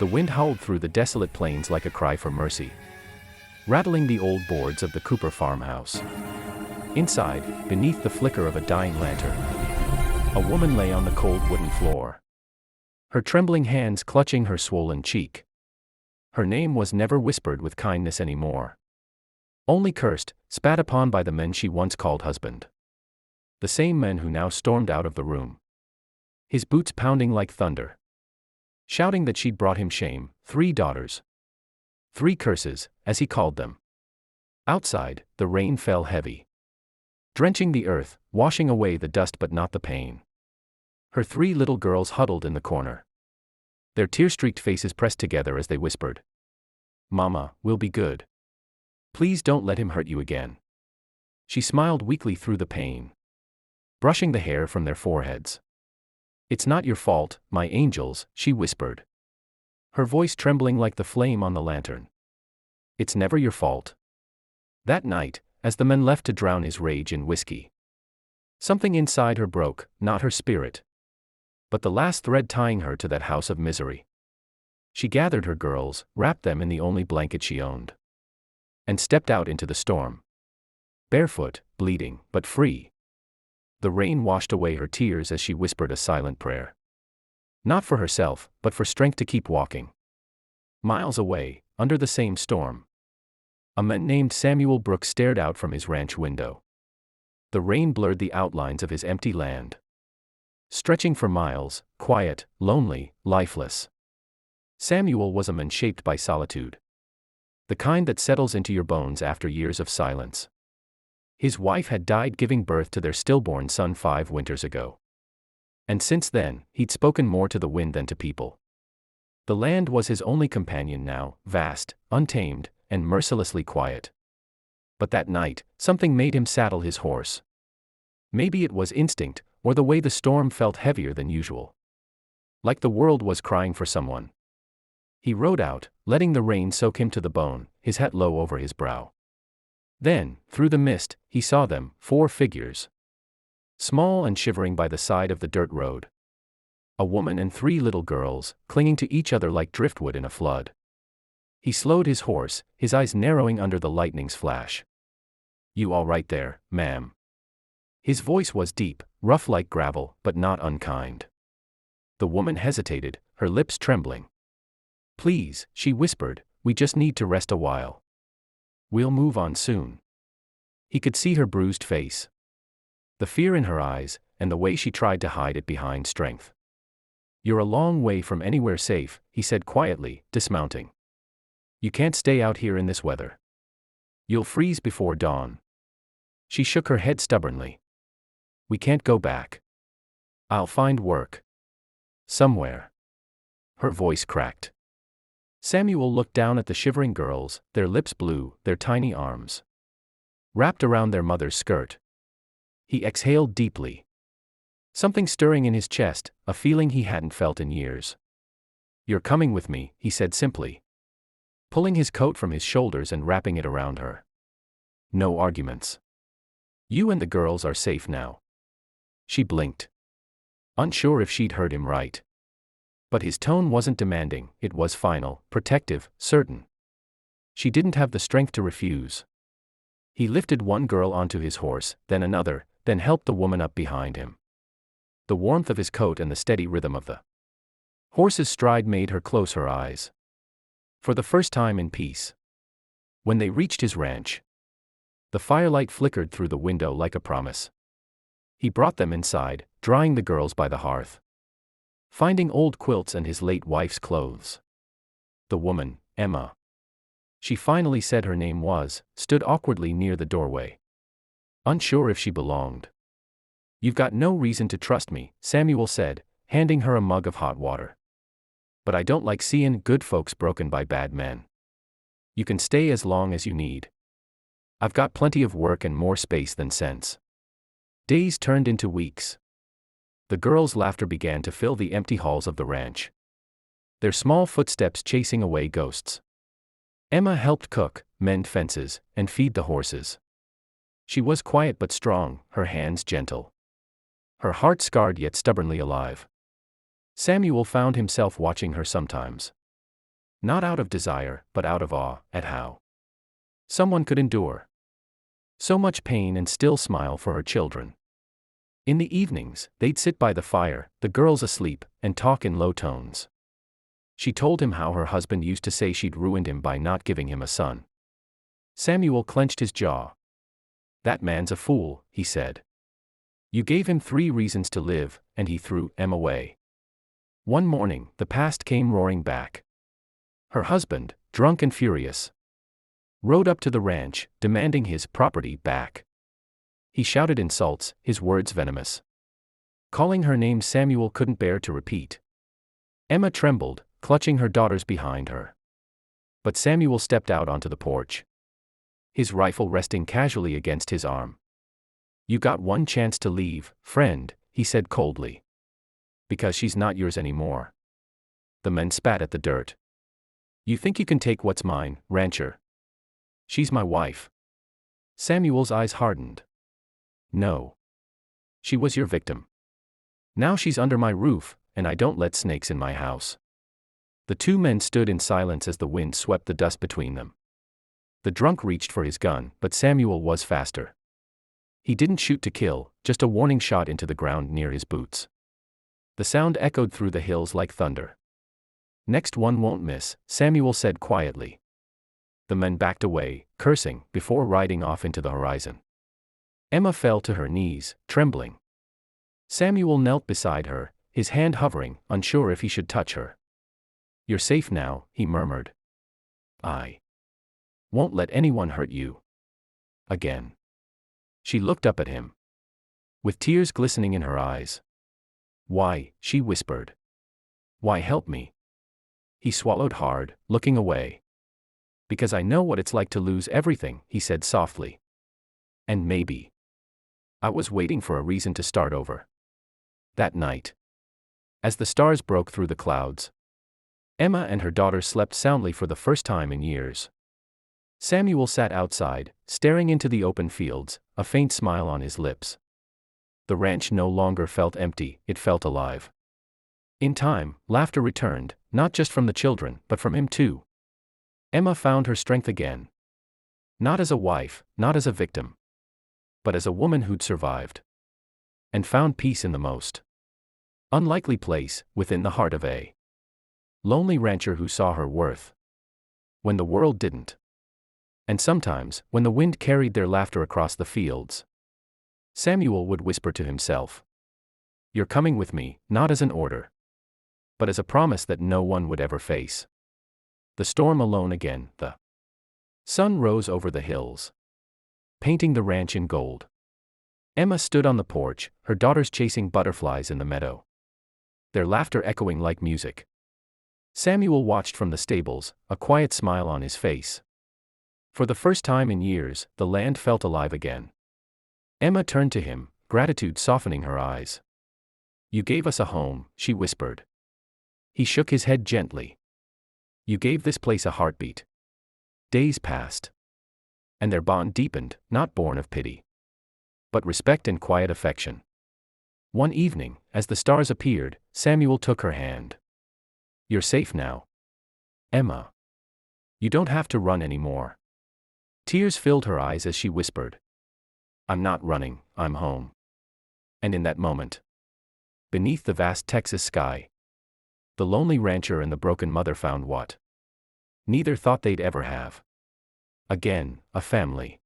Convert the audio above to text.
The wind howled through the desolate plains like a cry for mercy, rattling the old boards of the Cooper farmhouse. Inside, beneath the flicker of a dying lantern, a woman lay on the cold wooden floor, her trembling hands clutching her swollen cheek. Her name was never whispered with kindness anymore, only cursed, spat upon by the men she once called husband. The same men who now stormed out of the room, his boots pounding like thunder, shouting that she'd brought him shame, 3 daughters. 3 curses, as he called them. Outside, the rain fell heavy, drenching the earth, washing away the dust but not the pain. Her 3 little girls huddled in the corner, their tear-streaked faces pressed together as they whispered, "Mama, we'll be good. Please don't let him hurt you again." She smiled weakly through the pain, brushing the hair from their foreheads. "It's not your fault, my angels," she whispered, her voice trembling like the flame on the lantern. "It's never your fault." That night, as the men left to drown his rage in whiskey, something inside her broke, not her spirit, but the last thread tying her to that house of misery. She gathered her girls, wrapped them in the only blanket she owned, and stepped out into the storm. Barefoot, bleeding, but free. The rain washed away her tears as she whispered a silent prayer. Not for herself, but for strength to keep walking. Miles away, under the same storm, a man named Samuel Brooks stared out from his ranch window. The rain blurred the outlines of his empty land, stretching for miles, quiet, lonely, lifeless. Samuel was a man shaped by solitude, the kind that settles into your bones after years of silence. His wife had died giving birth to their stillborn son 5 winters ago. And since then, he'd spoken more to the wind than to people. The land was his only companion now, vast, untamed, and mercilessly quiet. But that night, something made him saddle his horse. Maybe it was instinct, or the way the storm felt heavier than usual, like the world was crying for someone. He rode out, letting the rain soak him to the bone, his hat low over his brow. Then, through the mist, he saw them, 4 figures, small and shivering by the side of the dirt road. A woman and 3 little girls, clinging to each other like driftwood in a flood. He slowed his horse, his eyes narrowing under the lightning's flash. "You all right there, ma'am?" His voice was deep, rough like gravel, but not unkind. The woman hesitated, her lips trembling. "Please," she whispered, "we just need to rest a while. We'll move on soon." He could see her bruised face, the fear in her eyes, and the way she tried to hide it behind strength. "You're a long way from anywhere safe," he said quietly, dismounting. "You can't stay out here in this weather. You'll freeze before dawn." She shook her head stubbornly. "We can't go back. I'll find work. Somewhere." Her voice cracked. Samuel looked down at the shivering girls, their lips blue, their tiny arms wrapped around their mother's skirt. He exhaled deeply, something stirring in his chest, a feeling he hadn't felt in years. "You're coming with me," he said simply, pulling his coat from his shoulders and wrapping it around her. "No arguments. You and the girls are safe now." She blinked, unsure if she'd heard him right. But his tone wasn't demanding, it was final, protective, certain. She didn't have the strength to refuse. He lifted one girl onto his horse, then another, then helped the woman up behind him. The warmth of his coat and the steady rhythm of the horse's stride made her close her eyes. For the first time in peace. When they reached his ranch, the firelight flickered through the window like a promise. He brought them inside, drying the girls by the hearth, finding old quilts and his late wife's clothes. The woman, Emma, she finally said her name was, stood awkwardly near the doorway, unsure if she belonged. "You've got no reason to trust me," Samuel said, handing her a mug of hot water. "But I don't like seein' good folks broken by bad men. You can stay as long as you need. I've got plenty of work and more space than sense." Days turned into weeks. The girls' laughter began to fill the empty halls of the ranch, their small footsteps chasing away ghosts. Emma helped cook, mend fences, and feed the horses. She was quiet but strong, her hands gentle, her heart scarred yet stubbornly alive. Samuel found himself watching her sometimes, Not out of desire, but out of awe at how someone could endure so much pain and still smile for her children. In the evenings, they'd sit by the fire, the girls asleep, and talk in low tones. She told him how her husband used to say she'd ruined him by not giving him a son. Samuel clenched his jaw. "That man's a fool," he said. "You gave him 3 reasons to live, and he threw Em away." One morning, the past came roaring back. Her husband, drunk and furious, rode up to the ranch, demanding his property back. He shouted insults, his words venomous. Calling her names Samuel couldn't bear to repeat. Emma trembled, clutching her daughters behind her. But Samuel stepped out onto the porch, his rifle resting casually against his arm. "You got one chance to leave, friend," he said coldly. "Because she's not yours anymore." The men spat at the dirt. "You think you can take what's mine, rancher? She's my wife." Samuel's eyes hardened. "No. She was your victim. Now she's under my roof, and I don't let snakes in my house." The 2 men stood in silence as the wind swept the dust between them. The drunk reached for his gun, but Samuel was faster. He didn't shoot to kill, just a warning shot into the ground near his boots. The sound echoed through the hills like thunder. "Next one won't miss," Samuel said quietly. The men backed away, cursing, before riding off into the horizon. Emma fell to her knees, trembling. Samuel knelt beside her, his hand hovering, unsure if he should touch her. "You're safe now," he murmured. "I won't let anyone hurt you again." She looked up at him, with tears glistening in her eyes. "Why?" she whispered. "Why help me?" He swallowed hard, looking away. "Because I know what it's like to lose everything," he said softly. "And maybe I was waiting for a reason to start over." That night, as the stars broke through the clouds, Emma and her daughter slept soundly for the first time in years. Samuel sat outside, staring into the open fields, a faint smile on his lips. The ranch no longer felt empty, it felt alive. In time, laughter returned, not just from the children, but from him too. Emma found her strength again. Not as a wife, not as a victim, but as a woman who'd survived. And found peace in the most unlikely place, within the heart of a lonely rancher who saw her worth when the world didn't. And sometimes, when the wind carried their laughter across the fields, Samuel would whisper to himself, "You're coming with me, not as an order, but as a promise that no one would ever face the storm alone again." The sun rose over the hills, painting the ranch in gold. Emma stood on the porch, her daughters chasing butterflies in the meadow, their laughter echoing like music. Samuel watched from the stables, a quiet smile on his face. For the first time in years, the land felt alive again. Emma turned to him, gratitude softening her eyes. "You gave us a home," she whispered. He shook his head gently. "You gave this place a heartbeat." Days passed, and their bond deepened, not born of pity, but respect and quiet affection. One evening, as the stars appeared, Samuel took her hand. "You're safe now, Emma. You don't have to run anymore." Tears filled her eyes as she whispered, "I'm not running, I'm home." And in that moment, beneath the vast Texas sky, the lonely rancher and the broken mother found what neither thought they'd ever have. Again, a family.